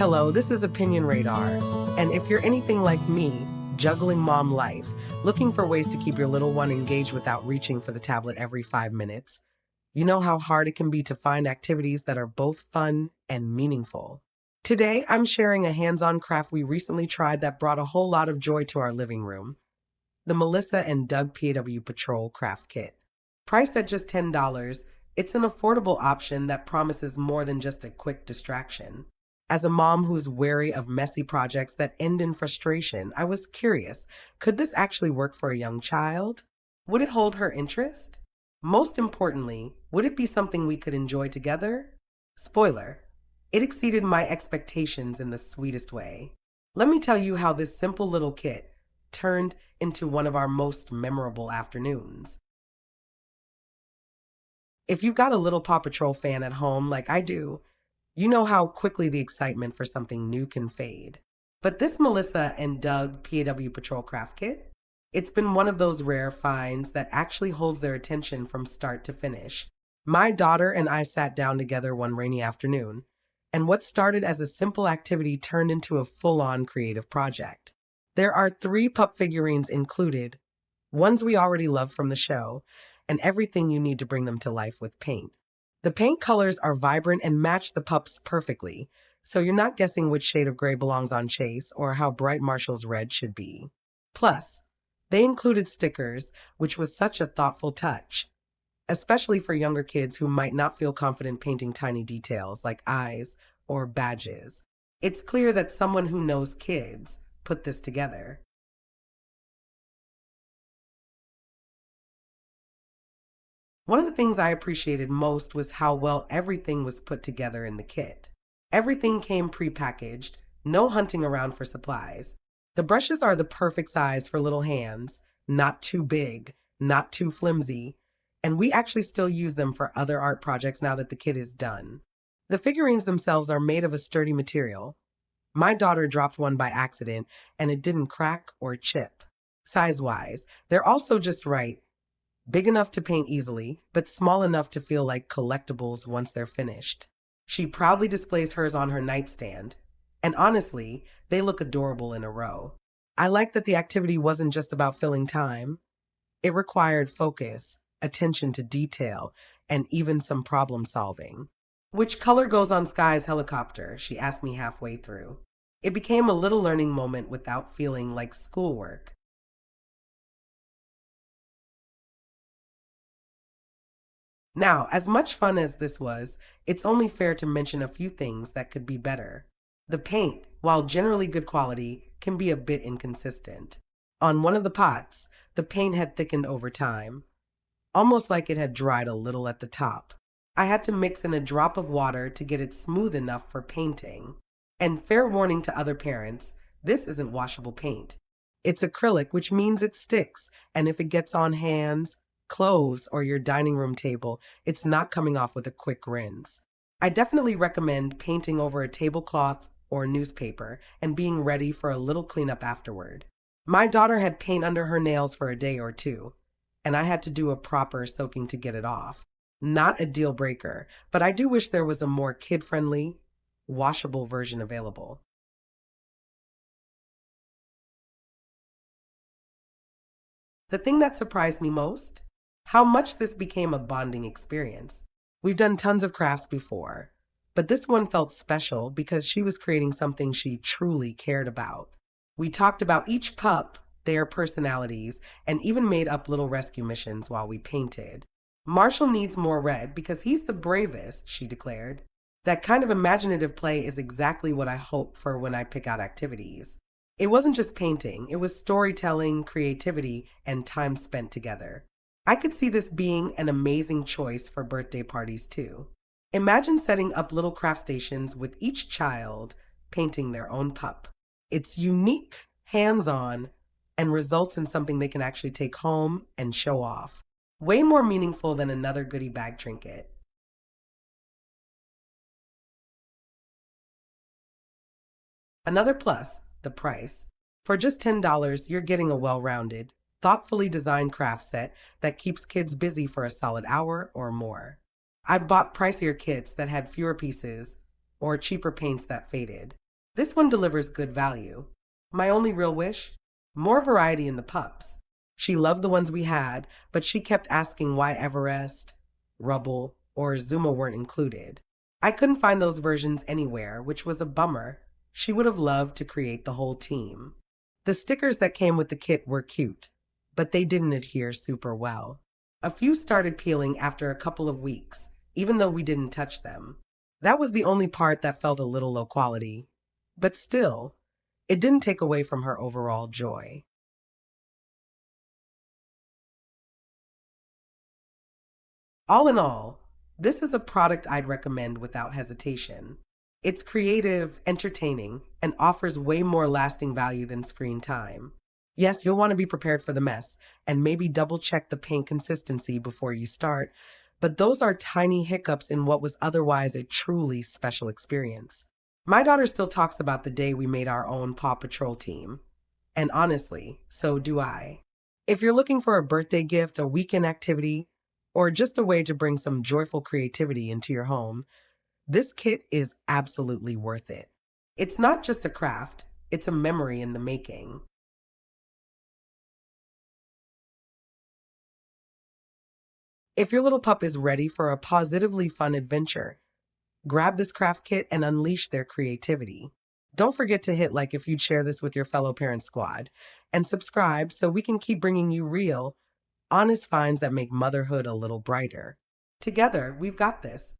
Hello, this is Opinion Radar. And if you're anything like me, juggling mom life, looking for ways to keep your little one engaged without reaching for the tablet every 5 minutes, you know how hard it can be to find activities that are both fun and meaningful. Today, I'm sharing a hands-on craft we recently tried that brought a whole lot of joy to our living room: the Melissa and Doug PAW Patrol Craft Kit. Priced at just $10, it's an affordable option that promises more than just a quick distraction. As a mom who's wary of messy projects that end in frustration, I was curious, could this actually work for a young child? Would it hold her interest? Most importantly, would it be something we could enjoy together? Spoiler, it exceeded my expectations in the sweetest way. Let me tell you how this simple little kit turned into one of our most memorable afternoons. If you've got a little Paw Patrol fan at home like I do, you know how quickly the excitement for something new can fade. But this Melissa and Doug PAW Patrol Craft Kit, it's been one of those rare finds that actually holds their attention from start to finish. My daughter and I sat down together one rainy afternoon, and what started as a simple activity turned into a full-on creative project. There are 3 pup figurines included, ones we already love from the show, and everything you need to bring them to life with paint. The paint colors are vibrant and match the pups perfectly, so you're not guessing which shade of gray belongs on Chase or how bright Marshall's red should be. Plus, they included stickers, which was such a thoughtful touch, especially for younger kids who might not feel confident painting tiny details like eyes or badges. It's clear that someone who knows kids put this together. One of the things I appreciated most was how well everything was put together in the kit. Everything came pre-packaged, no hunting around for supplies. The brushes are the perfect size for little hands, not too big, not too flimsy, and we actually still use them for other art projects now that the kit is done. The figurines themselves are made of a sturdy material. My daughter dropped one by accident, and it didn't crack or chip. Size-wise, they're also just right. Big enough to paint easily, but small enough to feel like collectibles once they're finished. She proudly displays hers on her nightstand, and honestly, they look adorable in a row. I like that the activity wasn't just about filling time. It required focus, attention to detail, and even some problem solving. "Which color goes on Sky's helicopter?" she asked me halfway through. It became a little learning moment without feeling like schoolwork. Now, as much fun as this was, it's only fair to mention a few things that could be better. The paint, while generally good quality, can be a bit inconsistent. On one of the pots, the paint had thickened over time, almost like it had dried a little at the top. I had to mix in a drop of water to get it smooth enough for painting. And fair warning to other parents, this isn't washable paint. It's acrylic, which means it sticks, and if it gets on hands, clothes, or your dining room table, it's not coming off with a quick rinse. I definitely recommend painting over a tablecloth or newspaper and being ready for a little cleanup afterward. My daughter had paint under her nails for a day or two, and I had to do a proper soaking to get it off. Not a deal breaker, but I do wish there was a more kid-friendly, washable version available. The thing that surprised me most? How much this became a bonding experience. We've done tons of crafts before, but this one felt special because she was creating something she truly cared about. We talked about each pup, their personalities, and even made up little rescue missions while we painted. "Marshall needs more red because he's the bravest," she declared. That kind of imaginative play is exactly what I hope for when I pick out activities. It wasn't just painting, it was storytelling, creativity, and time spent together. I could see this being an amazing choice for birthday parties too. Imagine setting up little craft stations with each child painting their own pup. It's unique, hands-on, and results in something they can actually take home and show off. Way more meaningful than another goodie bag trinket. Another plus, the price. For just $10, you're getting a well-rounded, thoughtfully designed craft set that keeps kids busy for a solid hour or more. I've bought pricier kits that had fewer pieces or cheaper paints that faded. This one delivers good value. My only real wish? More variety in the pups. She loved the ones we had, but she kept asking why Everest, Rubble, or Zuma weren't included. I couldn't find those versions anywhere, which was a bummer. She would have loved to create the whole team. The stickers that came with the kit were cute, but they didn't adhere super well. A few started peeling after a couple of weeks, even though we didn't touch them. That was the only part that felt a little low quality. But still, it didn't take away from her overall joy. All in all, this is a product I'd recommend without hesitation. It's creative, entertaining, and offers way more lasting value than screen time. Yes, you'll want to be prepared for the mess and maybe double check the paint consistency before you start, but those are tiny hiccups in what was otherwise a truly special experience. My daughter still talks about the day we made our own Paw Patrol team. And honestly, so do I. If you're looking for a birthday gift, a weekend activity, or just a way to bring some joyful creativity into your home, this kit is absolutely worth it. It's not just a craft, it's a memory in the making. If your little pup is ready for a positively fun adventure, grab this craft kit and unleash their creativity. Don't forget to hit like if you'd share this with your fellow parent squad, and subscribe so we can keep bringing you real, honest finds that make motherhood a little brighter. Together, we've got this.